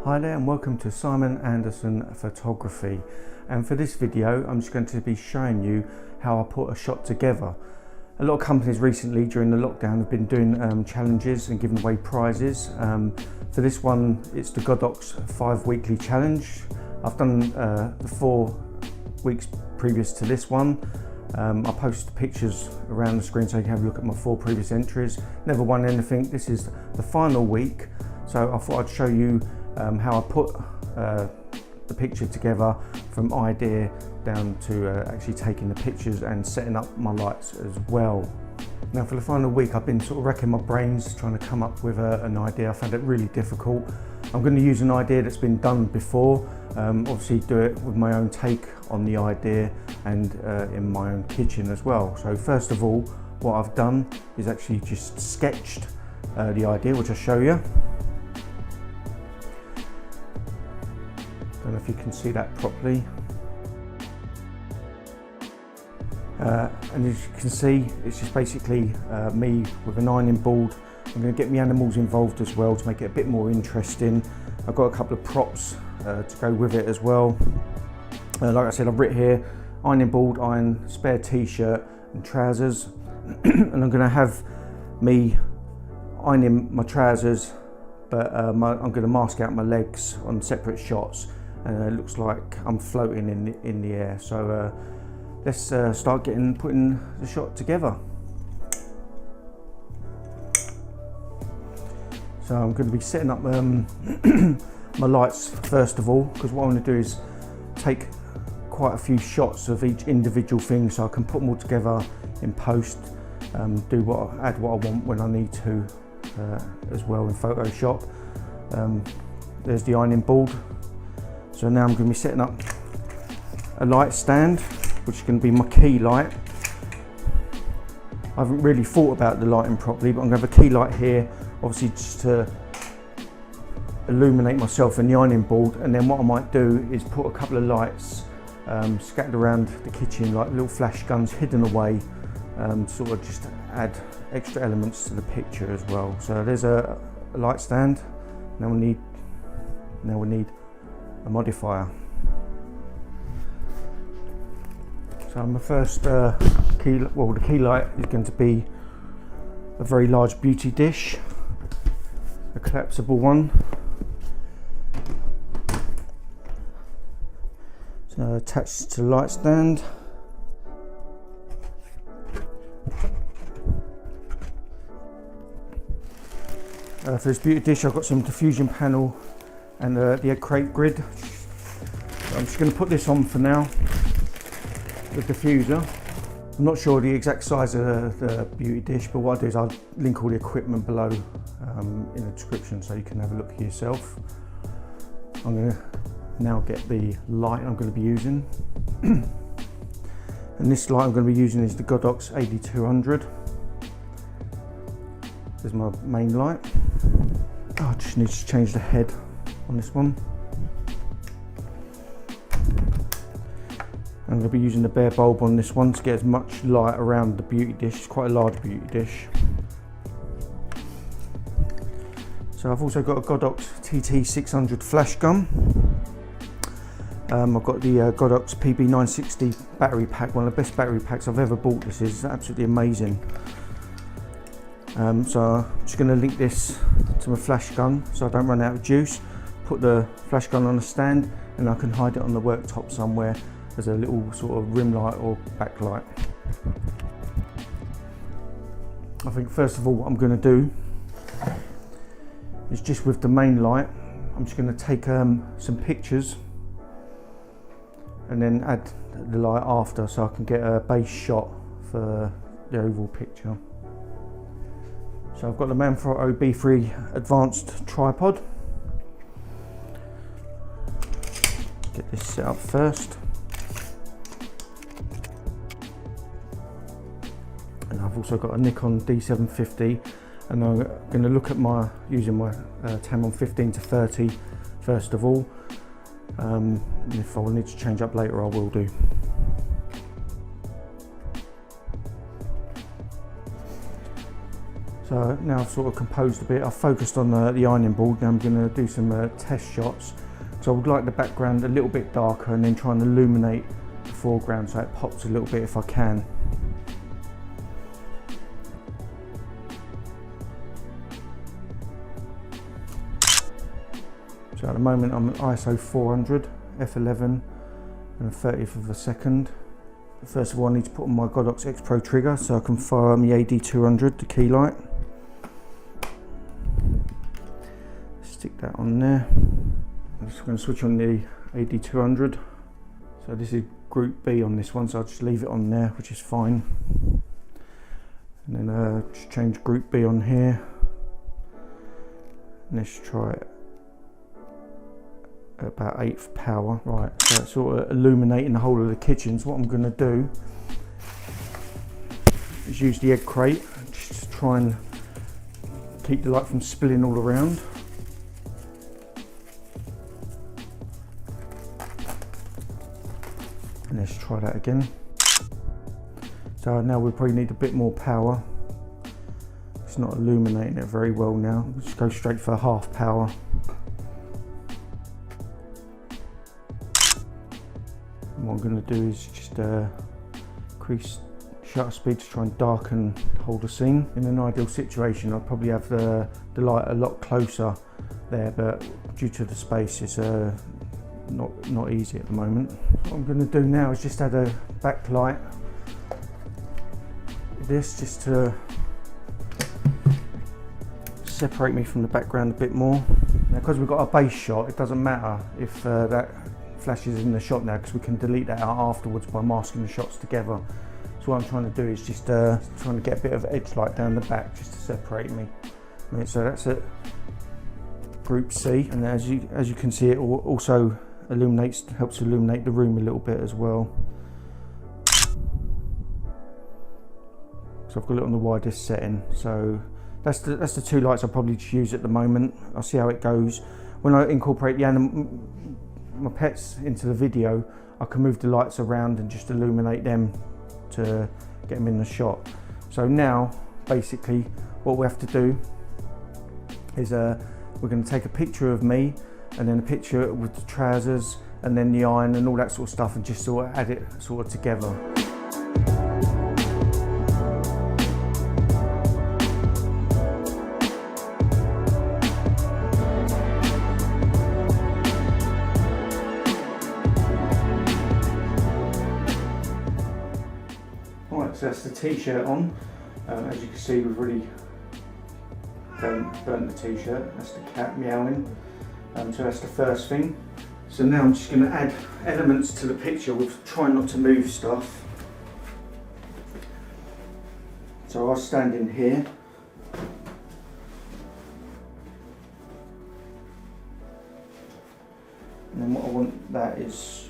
Hi there and welcome to Simon Anderson Photography, and for this video I'm just going to be showing you how I put a shot together. A lot of companies recently during the lockdown have been doing challenges and giving away prizes. For this one it's the Godox 5 weekly challenge. I've done the 4 weeks previous to this one. I post pictures around the screen so you can have a look at my 4 previous entries. Never won anything. This is the final week, so I thought I'd show you how I put the picture together from idea down to actually taking the pictures and setting up my lights as well. Now for the final week I've been sort of racking my brains trying to come up with an idea. I found it really difficult. I'm going to use an idea that's been done before, obviously do it with my own take on the idea and in my own kitchen as well. So first of all, what I've done is actually just sketched the idea, which I'll show you. Don't know if you can see that properly. And as you can see, it's just basically me with an ironing board. I'm going to get my animals involved as well to make it a bit more interesting. I've got a couple of props to go with it as well. Like I said, I've written here, ironing board, iron, spare t-shirt and trousers. And I'm going to have me ironing my trousers, but I'm going to mask out my legs on separate shots. And it looks like I'm floating in the air. So let's start putting the shot together. So I'm going to be setting up my lights first of all, because what I want to do is take quite a few shots of each individual thing so I can put them all together in post, add what I want when I need to as well in Photoshop. There's the ironing board. So now I'm going to be setting up a light stand, which is going to be my key light. I haven't really thought about the lighting properly, but I'm going to have a key light here, obviously just to illuminate myself and the ironing board. And then what I might do is put a couple of lights scattered around the kitchen, like little flash guns hidden away, sort of just add extra elements to the picture as well. So there's a light stand. Now we need a modifier. So my first the key light is going to be a very large beauty dish, a collapsible one. So attached to the light stand. For this beauty dish I've got some diffusion panel and the egg crate grid. So I'm just going to put this on for now, the diffuser. I'm not sure the exact size of the beauty dish, but what I'll do is I'll link all the equipment below in the description so you can have a look for yourself. I'm going to now get the light I'm going to be using. And this light I'm going to be using is the Godox 8200. There's my main light. Oh, I just need to change the head on this one. I'm going to be using the bare bulb on this one to get as much light around the beauty dish. It's quite a large beauty dish. So I've also got a Godox TT600 flash gun. I've got the Godox PB960 battery pack, one of the best battery packs I've ever bought. This is absolutely amazing. So I'm just going to link this to my flash gun so I don't run out of juice. Put the flash gun on a stand and I can hide it on the worktop somewhere as a little sort of rim light or backlight. I think first of all what I'm going to do is just with the main light, I'm just going to take some pictures and then add the light after so I can get a base shot for the overall picture. So I've got the Manfrotto Befree advanced tripod. Get this set up first. And I've also got a Nikon D750, and I'm going to look at using my Tamron 15 to 30 first of all. If I will need to change up later, I will do. So now I've sort of composed a bit. I've focused on the ironing board. Now I'm going to do some test shots. So I would like the background a little bit darker and then try and illuminate the foreground so it pops a little bit if I can. So at the moment I'm at ISO 400, f11 and a 30th of a second. First of all I need to put on my Godox X Pro trigger so I can fire my AD200, the key light. Stick that on there. I'm just going to switch on the AD200. So this is Group B on this one, so I'll just leave it on there, which is fine. And then just change Group B on here. And let's try it at about 8th power. Right, so it's sort of illuminating the whole of the kitchen. So what I'm going to do is use the egg crate just to try and keep the light from spilling all around. And let's try that again. So now we probably need a bit more power. It's not illuminating it very well now. We'll just go straight for half power. And what I'm going to do is just increase shutter speed to try and darken the whole scene. In an ideal situation I'd probably have the light a lot closer there, but due to the space it's not easy at the moment. What I'm going to do now is just add a backlight with this just to separate me from the background a bit more. Now because we've got a base shot, it doesn't matter if that flashes in the shot now, because we can delete that out afterwards by masking the shots together. So what I'm trying to do is just trying to get a bit of edge light down the back just to separate me. So that's it, Group C, and as you can see, it also helps illuminate the room a little bit as well. So I've got it on the widest setting. So that's the two lights I'll probably just use at the moment. I'll see how it goes. When I incorporate my pets into the video, I can move the lights around and just illuminate them to get them in the shot. So now basically what we have to do is we're going to take a picture of me and then a picture with the trousers and then the iron and all that sort of stuff, and just sort of add it sort of together. Alright, so that's the t-shirt on. As you can see, we've really burnt the t-shirt. That's the cat meowing. So that's the first thing. So now I'm just going to add elements to the picture with trying not to move stuff. So I'll stand in here. And then what I want that is,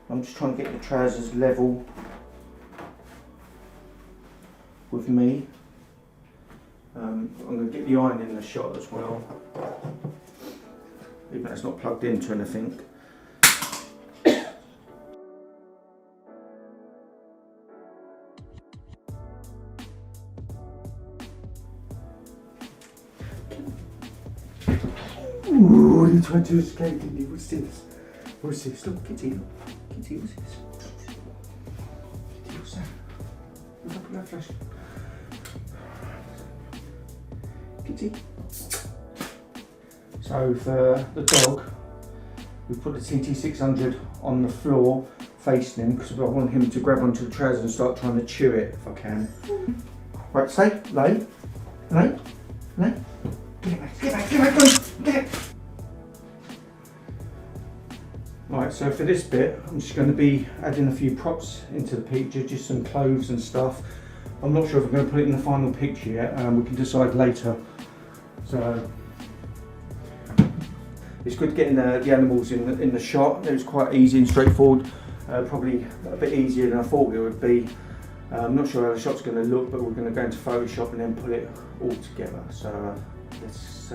I'm just trying to get the trousers level with me. I'm going to get the iron in the shot as well, even though it's not plugged into anything. Ooh, you tried to escape, didn't you? What's this? What's this? Look, Kitty, look. Kitty, what's this? Kitty, what's that? Look up at that flash. Kitty. So for the dog, we put the TT600 on the floor facing him because I want him to grab onto the trousers and start trying to chew it if I can. Right, stay, lay. Get back, go, get it. Right, so for this bit, I'm just going to be adding a few props into the picture, just some clothes and stuff. I'm not sure if I'm going to put it in the final picture yet, we can decide later. So it's good getting the animals in the shot. It was quite easy and straightforward, probably a bit easier than I thought it would be. I'm not sure how the shot's going to look, but we're going to go into Photoshop and then put it all together. So let's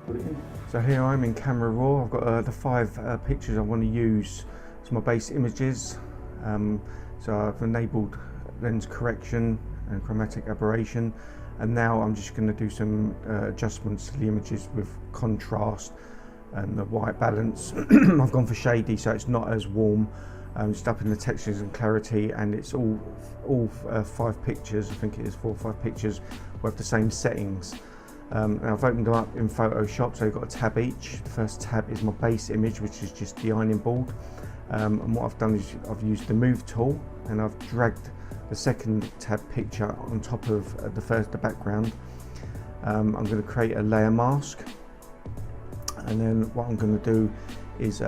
put it in. So here I'm in Camera Raw. I've got the 5 pictures I want to use as my base images. So I've enabled lens correction and chromatic aberration, and now I'm just going to do some adjustments to the images with contrast and the white balance. I've gone for shady so it's not as warm, just up in the textures and clarity, and it's all 5 pictures, I think it is 4 or 5 pictures with the same settings. Now I've opened them up in Photoshop, so I've got a tab each. The first tab is my base image, which is just the ironing board, and what I've done is I've used the move tool and I've dragged the second tab picture on top of the background. I'm going to create a layer mask, and then what I'm going to do is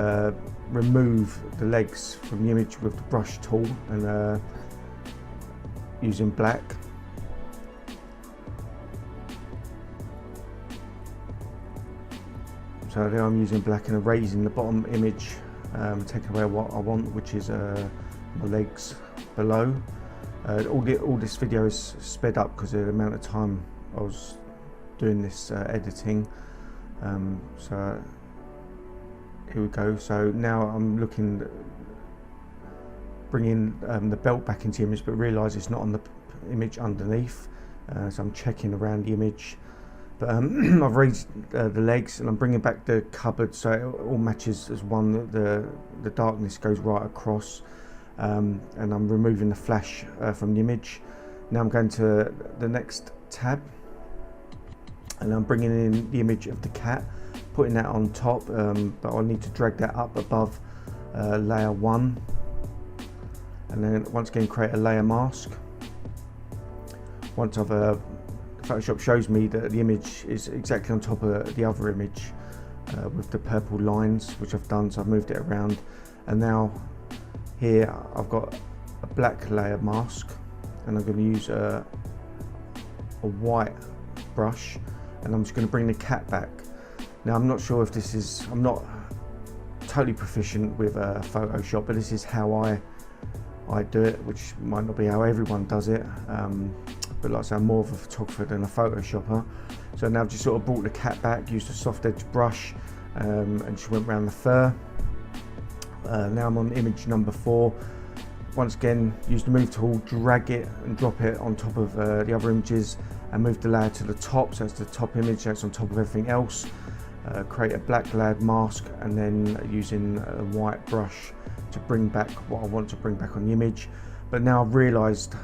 remove the legs from the image with the brush tool and using black. So there I'm using black and erasing the bottom image, taking away what I want, which is my legs below. All this video is sped up because of the amount of time I was doing this editing. So here we go. So now I'm bringing the belt back into the image, but realise it's not on the image underneath. So I'm checking around the image. But I've raised the legs and I'm bringing back the cupboard so it all matches as one. The darkness goes right across, and I'm removing the flash from the image. Now I'm going to the next tab and I'm bringing in the image of the cat, putting that on top, but I need to drag that up above layer 1, and then once again create a layer mask. Once I've Photoshop shows me that the image is exactly on top of the other image with the purple lines, which I've done, so I've moved it around. And now here I've got a black layer mask, and I'm going to use a white brush, and I'm just going to bring the cat back. Now I'm not sure if this is, I'm not totally proficient with Photoshop, but this is how I do it, which might not be how everyone does it. But like I say, I'm more of a photographer than a photoshopper. So now I've just sort of brought the cat back, used a soft edge brush, and just went around the fur. Now I'm on image number 4. Once again, use the move tool, drag it and drop it on top of the other images, and move the layer to the top, so it's the top image, so it's on top of everything else. Create a black layer mask, and then using a white brush to bring back what I want to bring back on the image. But now I've realised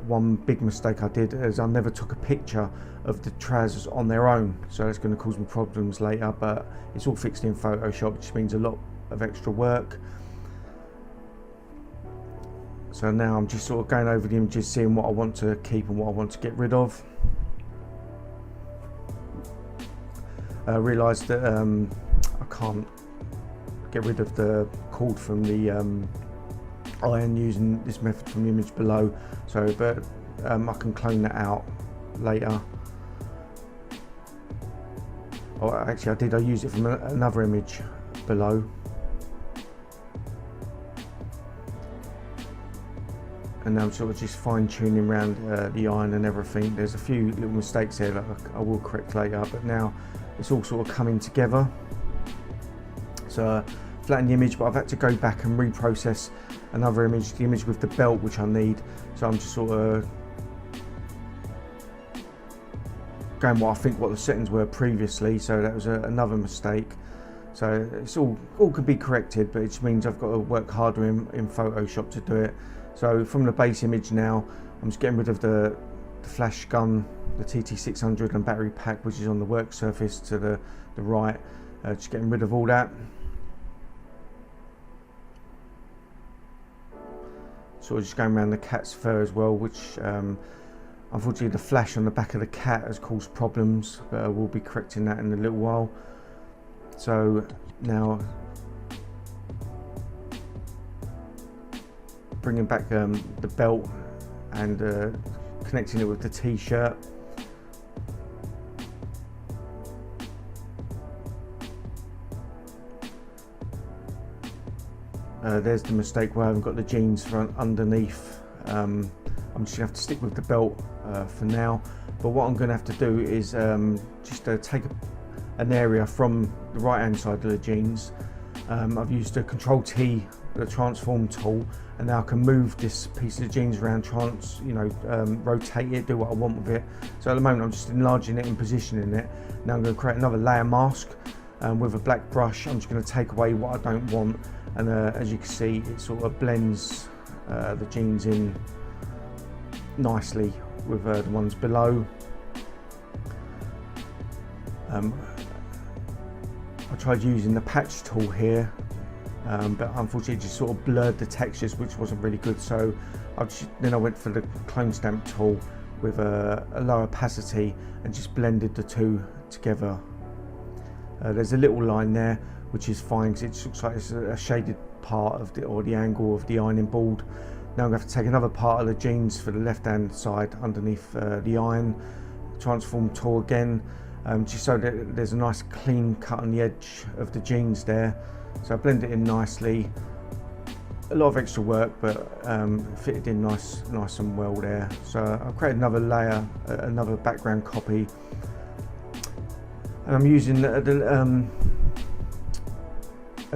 one big mistake I did is I never took a picture of the trousers on their own, so that's going to cause me problems later, but it's all fixed in Photoshop, which means a lot of extra work. So now I'm just sort of going over the images, seeing what I want to keep and what I want to get rid of. I realised that I can't get rid of the cord from the iron using this method from the image below, so but I can clone that out later. Oh, actually I use it from another image below. And now I'm sort of just fine-tuning around the iron and everything. There's a few little mistakes there that I will correct later, but now it's all sort of coming together. So flatten the image, but I've had to go back and reprocess another image, the image with the belt, which I need. So I'm just sort of going what the settings were previously, so that was another mistake. So it's all can be corrected, but it just means I've got to work harder in Photoshop to do it. So from the base image now, I'm just getting rid of the flash gun, the TT600 and battery pack, which is on the work surface to the right. Just getting rid of all that. Sort of just going around the cat's fur as well, which unfortunately the flash on the back of the cat has caused problems, but we'll be correcting that in a little while. So now bringing back the belt and connecting it with the t-shirt. There's the mistake where I haven't got the jeans for underneath. I'm just gonna have to stick with the belt for now, but what I'm gonna have to do is just take an area from the right hand side of the jeans. I've used a Control T the transform tool, and now I can move this piece of jeans around, rotate it, do what I want with it. So at the moment I'm just enlarging it and positioning it. Now I'm going to create another layer mask with a black brush. I'm just going to take away what I don't want, and as you can see, it sort of blends the jeans in nicely with the ones below. I tried using the patch tool here, but unfortunately it just sort of blurred the textures, which wasn't really good. So then I went for the clone stamp tool with a low opacity and just blended the two together. There's a little line there, which is fine because it looks like it's a shaded part of the angle of the ironing board. Now I'm going to have to take another part of the jeans for the left hand side underneath the iron, transform tool again, just so that there's a nice clean cut on the edge of the jeans there. So I blend it in nicely. A lot of extra work, but fitted in nice and well there. So I've created another layer, another background copy, and I'm using an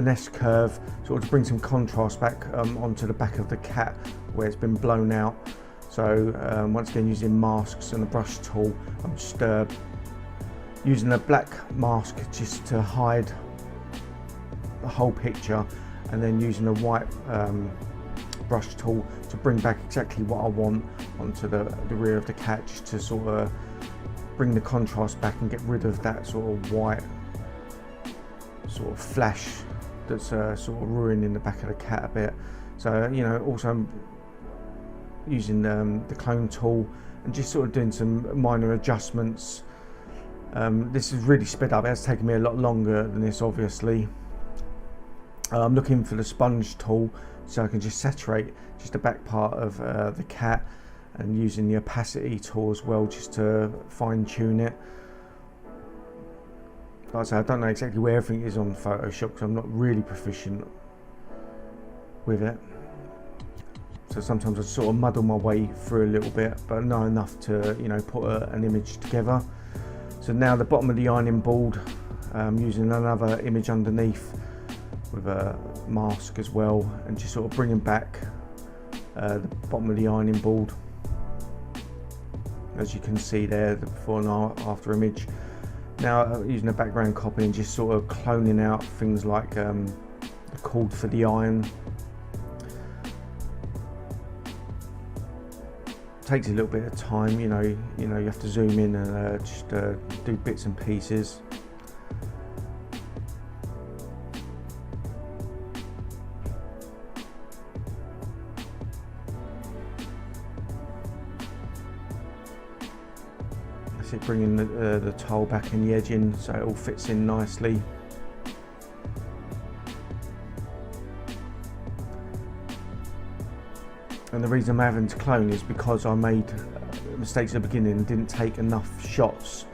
S curve sort of to bring some contrast back onto the back of the cat where it's been blown out. So once again, using masks and a brush tool, I'm just using a black mask just to hide the whole picture, and then using a white brush tool to bring back exactly what I want onto the rear of the cat, just to sort of bring the contrast back and get rid of that sort of white sort of flash that's sort of ruining the back of the cat a bit. So also I'm using the clone tool and just sort of doing some minor adjustments. This is really sped up. It has taken me a lot longer than this, obviously. I'm looking for the sponge tool so I can just saturate just the back part of the cat, and using the opacity tool as well just to fine tune it. Like I say, I don't know exactly where everything is on Photoshop because I'm not really proficient with it. So sometimes I sort of muddle my way through a little bit, but I know enough to put an image together. So now the bottom of the ironing board, using another image underneath with a mask as well, and just sort of bringing back the bottom of the ironing board. As you can see there, the before and after image. Now using a background copy and just sort of cloning out things like the cord for the iron. Takes a little bit of time, you have to zoom in and just do bits and pieces. That's it, bringing the tile back and the edge in so it all fits in nicely. And the reason I'm having to clone is because I made mistakes at the beginning and didn't take enough shots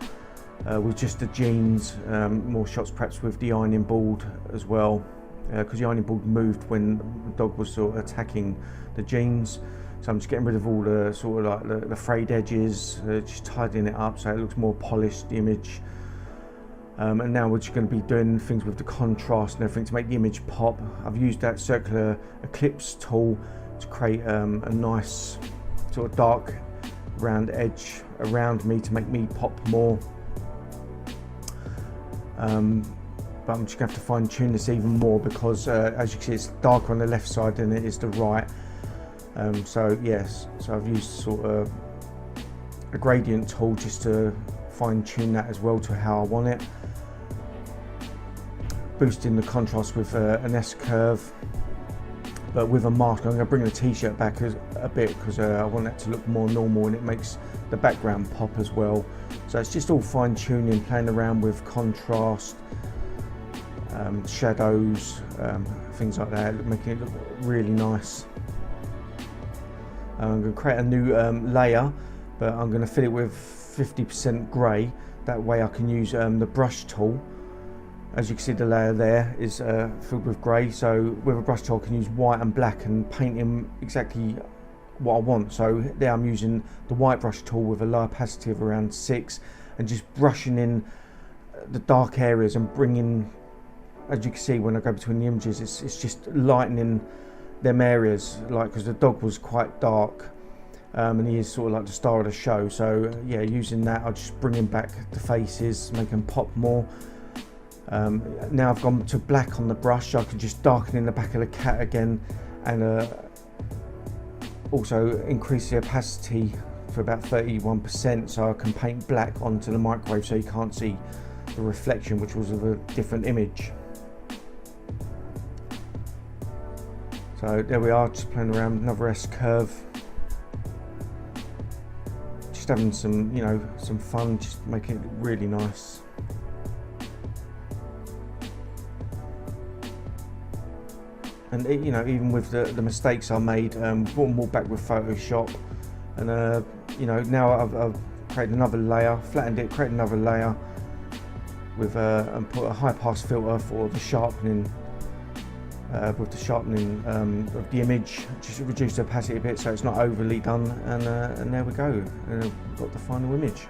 with just the jeans, more shots perhaps with the ironing board as well, because the ironing board moved when the dog was sort of attacking the jeans. So I'm just getting rid of all the sort of like the frayed edges, just tidying it up so it looks more polished, the image. And now we're just going to be doing things with the contrast and everything to make the image pop. I've used that circular eclipse tool to create a nice sort of dark round edge around me to make me pop more. But I'm just going to have to fine tune this even more because as you can see, it's darker on the left side than it is the right. So I've used sort of a gradient tool just to fine tune that as well to how I want it. Boosting the contrast with an S curve. But with a mask, I'm going to bring the t-shirt back a bit because I want that to look more normal, and it makes the background pop as well. So it's just all fine tuning, playing around with contrast, shadows, things like that, making it look really nice. I'm going to create a new layer, but I'm going to fill it with 50% grey. That way I can use the brush tool. As you can see, the layer there is filled with grey, so with a brush tool I can use white and black and paint in exactly what I want. So there I'm using the white brush tool with a low opacity of around 6 and just brushing in the dark areas and bringing as you can see when I go between the images, it's just lightening them areas, like because the dog was quite dark, and he is sort of like the star of the show. So yeah, using that, I'll just bring him back the faces, make them pop more. Now I've gone to black on the brush, I can just darken in the back of the cat again, and also increase the opacity for about 31%, so I can paint black onto the microwave so you can't see the reflection, which was of a different image. So there we are, just playing around with another S curve, just having some, you know, some fun, just making it really nice. And it, you know, even with the mistakes I made, brought them all back with Photoshop, and you know, now I've created another layer, flattened it, created another layer with and put a high pass filter for the sharpening, with the sharpening of the image, just reduce the opacity a bit so it's not overly done, and there we go, we've got the final image.